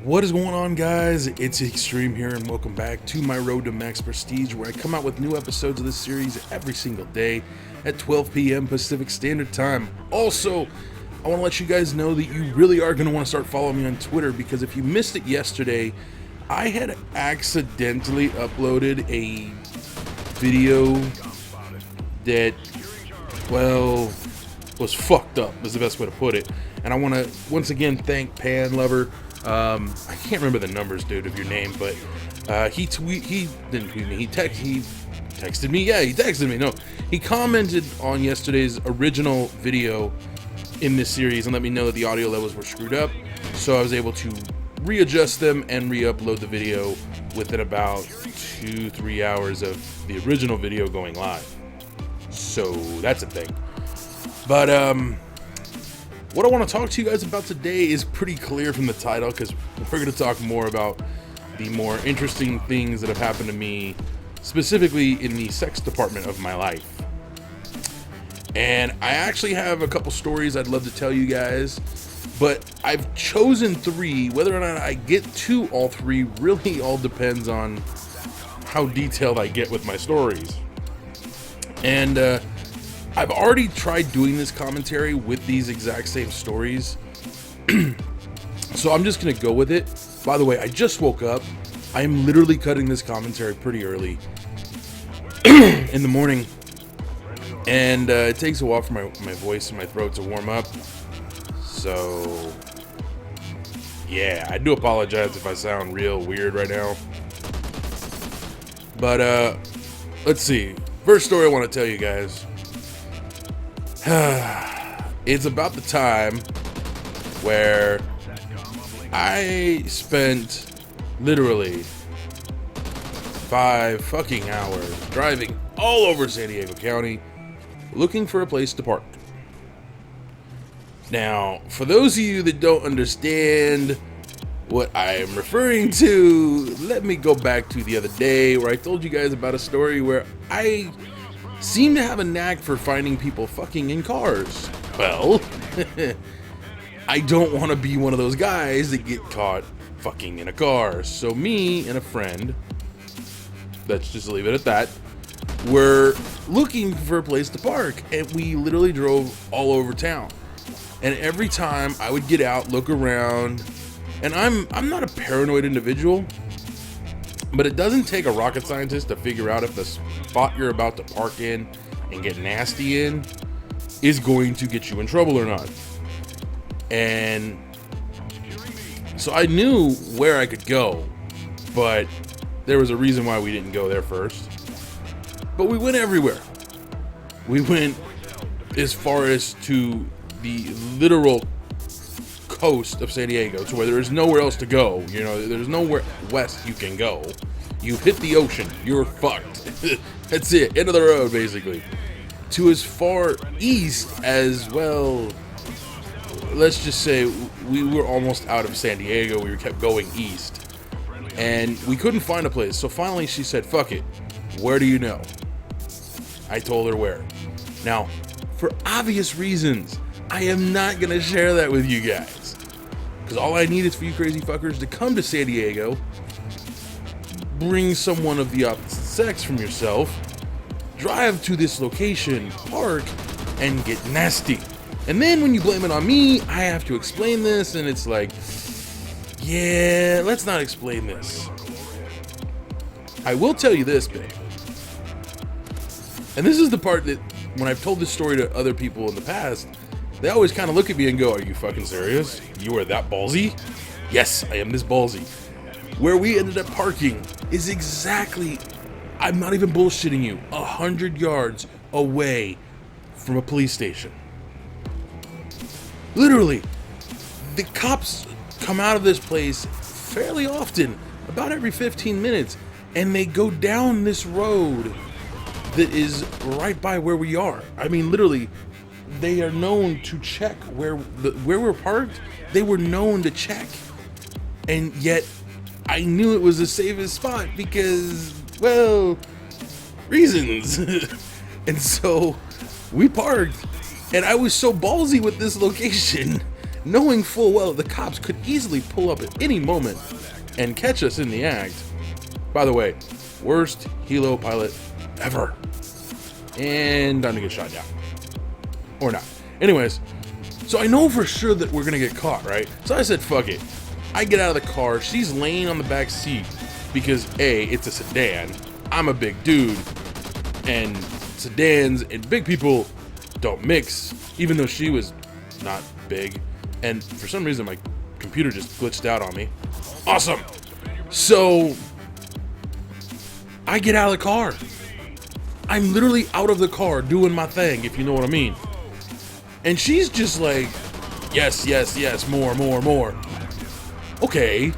What is going on, guys? It's Extreme here, and welcome back to my Road to Max Prestige, where I come out with new episodes of this series every single day at 12 p.m. Pacific Standard Time. Also, I want to let you guys know that you really are going to want to start following me on Twitter, because if you missed it yesterday, I had accidentally uploaded a video that, well, was fucked up, is the best way to put it. And I want to once again thank Pan Lover. I can't remember the numbers, dude, of your name, but he didn't tweet me. He texted me. Yeah, he texted me. No, he commented on yesterday's original video in this series and let me know that the audio levels were screwed up. So I was able to readjust them and re-upload the video within about 2-3 hours of the original video going live. So that's a thing. But what I want to talk to you guys about today is pretty clear from the title, because we're going to talk more about the more interesting things that have happened to me, specifically in the sex department of my life. And I actually have a couple stories I'd love to tell you guys, but I've chosen 3. Whether or not I get to all 3 really all depends on how detailed I get with my stories. And I've already tried doing this commentary with these exact same stories, so I'm just going to go with it. By the way, I just woke up. I am literally cutting this commentary pretty early in the morning, and it takes a while for my voice and my throat to warm up. So, yeah, I do apologize if I sound real weird right now. But, let's see. First story I want to tell you guys. It's about the time where I spent literally 5 fucking hours driving all over San Diego County looking for a place to park. Now, for those of you that don't understand what I am referring to, let me go back to the other day where I told you guys about a story where I seem to have a knack for finding people fucking in cars. Well, I don't want to be one of those guys that get caught fucking in a car. So me and a friend, let's just leave it at that, were looking for a place to park, and we literally drove all over town. And every time I would get out, look around, and I'm not a paranoid individual, but it doesn't take a rocket scientist to figure out if the spot you're about to park in and get nasty in is going to get you in trouble or not. And so I knew where I could go, but there was a reason why we didn't go there first. But we went everywhere. We went as far as to the literal coast of San Diego, to where there is nowhere else to go. You know, there's nowhere west you can go. You hit the ocean, you're fucked. That's it, end of the road, basically. To as far east as, well, let's just say we were almost out of San Diego. We kept going east, and we couldn't find a place. So finally she said, fuck it, where do you know? I told her where. Now, for obvious reasons, I am not gonna share that with you guys, because all I need is for you crazy fuckers to come to San Diego, bring someone of the opposite sex from yourself, drive to this location, park, and get nasty. And then when you blame it on me, I have to explain this, and it's like, yeah, let's not explain this. I will tell you this, babe. And this is the part that, when I've told this story to other people in the past, they always kind of look at me and go, are you fucking serious? You are that ballsy? Yes, I am this ballsy. Where we ended up parking is exactly, I'm not even bullshitting you, 100 yards away from a police station. Literally, the cops come out of this place fairly often, about every 15 minutes, and they go down this road that is right by where we are. I mean, literally, they are known to check where we're parked. They were known to check, and yet I knew it was the safest spot because, well, reasons. And so we parked, and I was so ballsy with this location knowing full well the cops could easily pull up at any moment and catch us in the act. By the way, worst helo pilot ever. And time to get shot down. Or not. Anyways, so I know for sure that we're gonna get caught, right? So I said, fuck it. I get out of the car, she's laying on the back seat because A, it's a sedan, I'm a big dude, and sedans and big people don't mix, even though she was not big, and for some reason my computer just glitched out on me. Awesome! So, I get out of the car. I'm literally out of the car doing my thing, if you know what I mean. And she's just like, yes, yes, yes, more, more, more. Okay,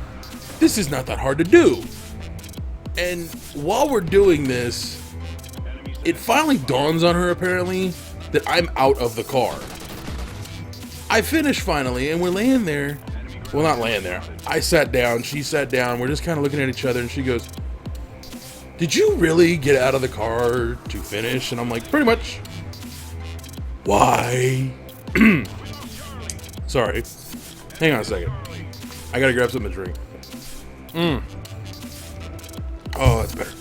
this is not that hard to do. And while we're doing this, it finally dawns on her apparently that I'm out of the car. I finish finally, and we're laying there. Well, not laying there. I sat down, she sat down, we're just kind of looking at each other, and she goes, did you really get out of the car to finish? And I'm like, pretty much. Why? Sorry. Hang on a second. I gotta grab something to drink. Oh, that's better.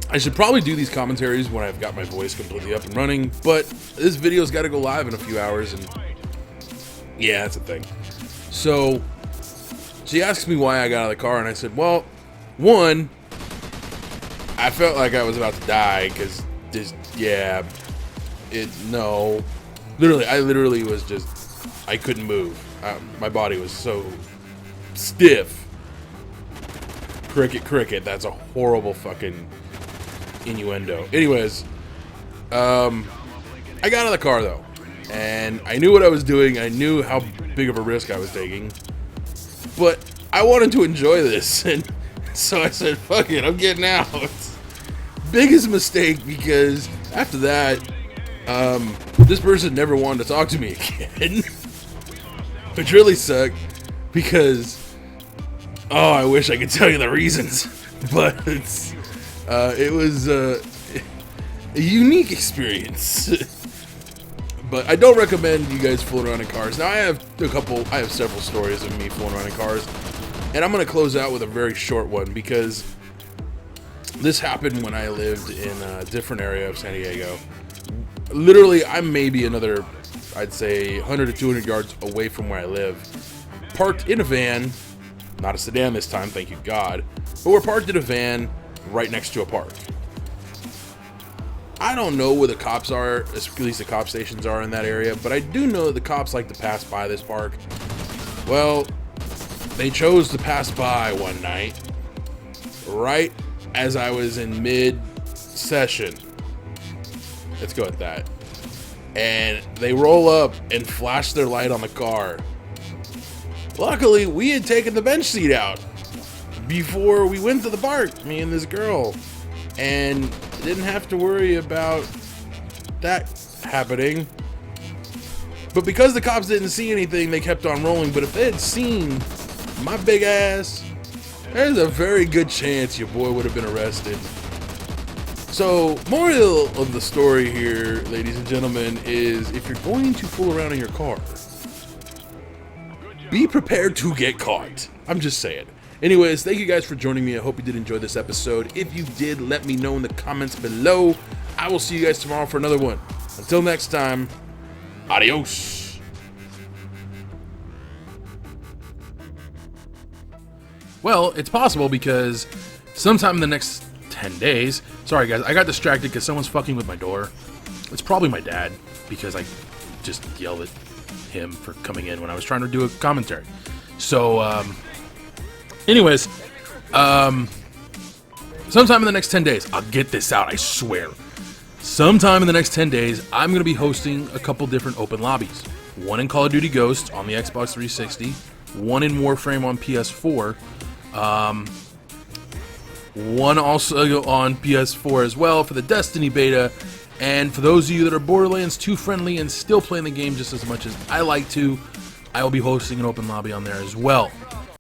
I should probably do these commentaries when I've got my voice completely up and running, but this video's gotta go live in a few hours, and yeah, that's a thing. So, she asked me why I got out of the car, and I said, well, one, I felt like I was about to die, because just, yeah, no. I literally was just, I couldn't move. My body was so stiff. Cricket, that's a horrible fucking innuendo. Anyways, I got out of the car though, and I knew what I was doing. I knew how big of a risk I was taking, but I wanted to enjoy this, and so I said, fuck it, I'm getting out. Biggest mistake, because after that, this person never wanted to talk to me again. Which really sucked, because, oh, I wish I could tell you the reasons, but it was a unique experience. But I don't recommend you guys fooling around in cars. Now I have several stories of me fooling around in cars, and I'm gonna close out with a very short one, because this happened when I lived in a different area of San Diego. Literally, I'm maybe another, I'd say 100 to 200 yards away from where I live, parked in a van, not a sedan this time, thank you God, but we're parked in a van right next to a park. I don't know where the cops are, at least the cop stations are in that area, but I do know that the cops like to pass by this park. Well, they chose to pass by one night, right as I was in mid-session. Let's go with that. And they roll up and flash their light on the car. Luckily, we had taken the bench seat out before we went to the park, me and this girl, and didn't have to worry about that happening. But because the cops didn't see anything, they kept on rolling. But if they had seen my big ass, there's a very good chance your boy would have been arrested. So, moral of the story here, ladies and gentlemen, is if you're going to fool around in your car, be prepared to get caught. I'm just saying. Anyways, thank you guys for joining me. I hope you did enjoy this episode. If you did, let me know in the comments below. I will see you guys tomorrow for another one. Until next time, adios. Well, it's possible because sometime in the next 10 days. Sorry guys, I got distracted because someone's fucking with my door. It's probably my dad, because I just yelled at him for coming in when I was trying to do a commentary. So, anyways, sometime in the next 10 days, I'll get this out, I swear. Sometime in the next 10 days, I'm going to be hosting a couple different open lobbies. One in Call of Duty Ghosts on the Xbox 360, one in Warframe on PS4, one also on PS4 as well for the Destiny beta. And for those of you that are Borderlands 2 friendly and still playing the game just as much as I like to, I will be hosting an open lobby on there as well.